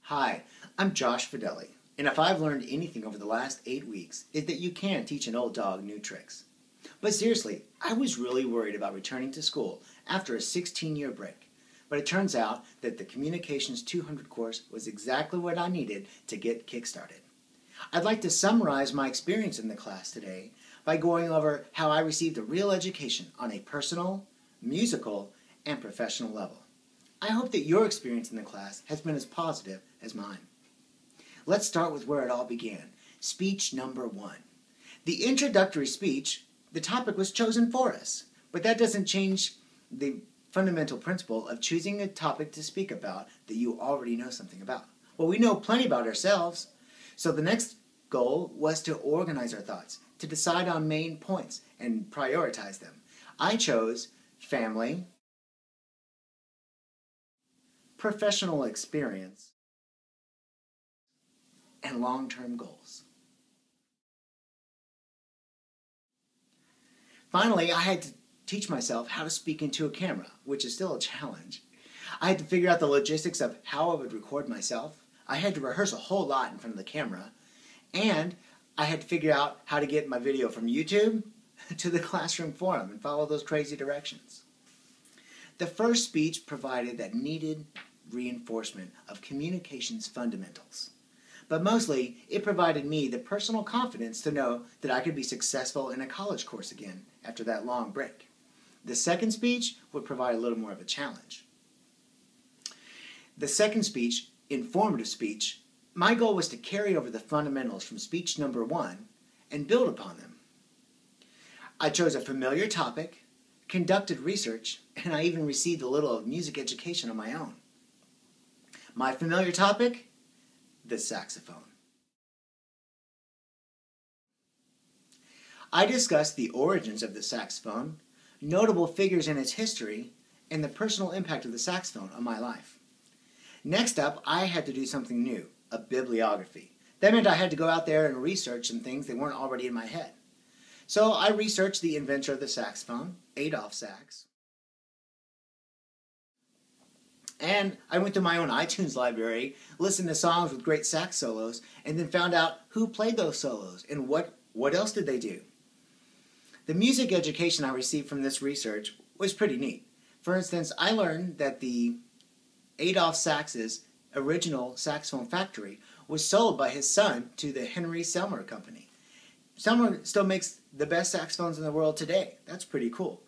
Hi, I'm Josh Fedele, and if I've learned anything over the last 8 weeks, it's that you can teach an old dog new tricks. But seriously, I was really worried about returning to school after a 16-year break. But it turns out that the Communications 200 course was exactly what I needed to get kick-started. I'd like to summarize my experience in the class today by going over how I received a real education on a personal, musical, and professional level. I hope that your experience in the class has been as positive as mine. Let's start with where it all began. Speech number 1. The introductory speech, the topic was chosen for us, but that doesn't change the fundamental principle of choosing a topic to speak about that you already know something about. Well, we know plenty about ourselves, so the next goal was to organize our thoughts, to decide on main points and prioritize them. I chose family, professional experience, and long-term goals. Finally, I had to teach myself how to speak into a camera, which is still a challenge. I had to figure out the logistics of how I would record myself. I had to rehearse a whole lot in front of the camera, and I had to figure out how to get my video from YouTube to the classroom forum and follow those crazy directions. The first speech provided that needed reinforcement of communications fundamentals. But mostly, it provided me the personal confidence to know that I could be successful in a college course again after that long break. The second speech would provide a little more of a challenge. The second speech, informative speech, my goal was to carry over the fundamentals from speech number 1 and build upon them. I chose a familiar topic, conducted research, and I even received a little music education on my own. My familiar topic? The saxophone. I discussed the origins of the saxophone, notable figures in its history, and the personal impact of the saxophone on my life. Next up, I had to do something new, a bibliography. That meant I had to go out there and research some things that weren't already in my head. So I researched the inventor of the saxophone, Adolph Sax. And I went to my own iTunes library, listened to songs with great sax solos, and then found out who played those solos and what else did they do. The music education I received from this research was pretty neat. For instance, I learned that the Adolph Sax's original saxophone factory was sold by his son to the Henry Selmer Company. Selmer still makes the best saxophones in the world today. That's pretty cool.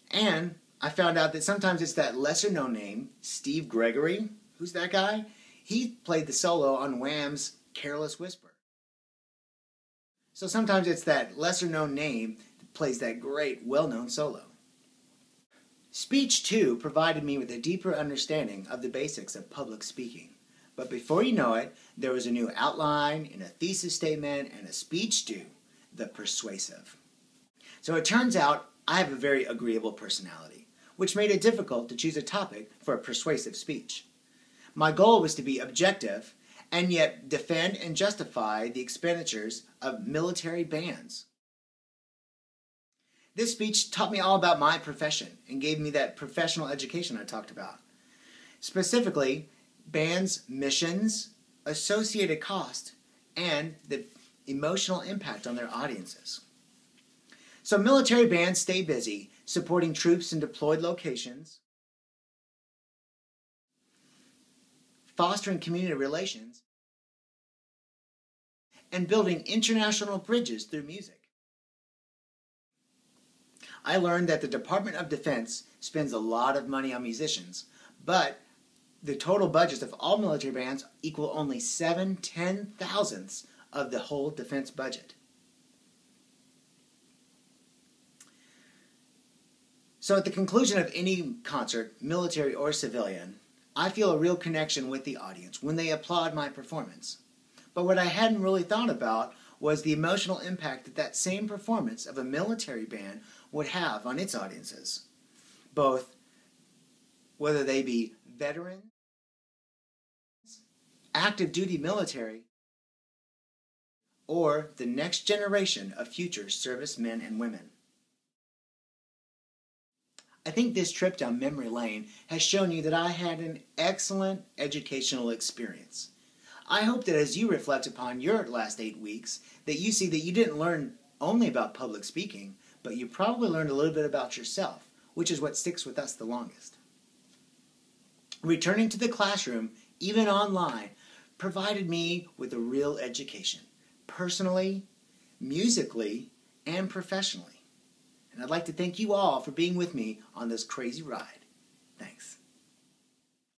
And I found out that sometimes it's that lesser-known name, Steve Gregory. Who's that guy? He played the solo on Wham's Careless Whisper. So sometimes it's that lesser-known name that plays that great, well-known solo. Speech 2 provided me with a deeper understanding of the basics of public speaking. But before you know it, there was a new outline and a thesis statement and a speech due, the persuasive. So it turns out I have a very agreeable personality, which made it difficult to choose a topic for a persuasive speech. My goal was to be objective and yet defend and justify the expenditures of military bands. This speech taught me all about my profession and gave me that professional education I talked about. Specifically, bands' missions, associated cost, and the emotional impact on their audiences. So military bands stay busy supporting troops in deployed locations, fostering community relations, and building international bridges through music. I learned that the Department of Defense spends a lot of money on musicians, but the total budgets of all military bands equal only 7/10,000ths of the whole defense budget. So at the conclusion of any concert, military or civilian, I feel a real connection with the audience when they applaud my performance. But what I hadn't really thought about was the emotional impact that that same performance of a military band would have on its audiences, both whether they be veterans, active duty military, or the next generation of future servicemen and women. I think this trip down memory lane has shown you that I had an excellent educational experience. I hope that as you reflect upon your last 8 weeks, that you see that you didn't learn only about public speaking, but you probably learned a little bit about yourself, which is what sticks with us the longest. Returning to the classroom, even online, provided me with a real education, personally, musically, and professionally. And I'd like to thank you all for being with me on this crazy ride. Thanks.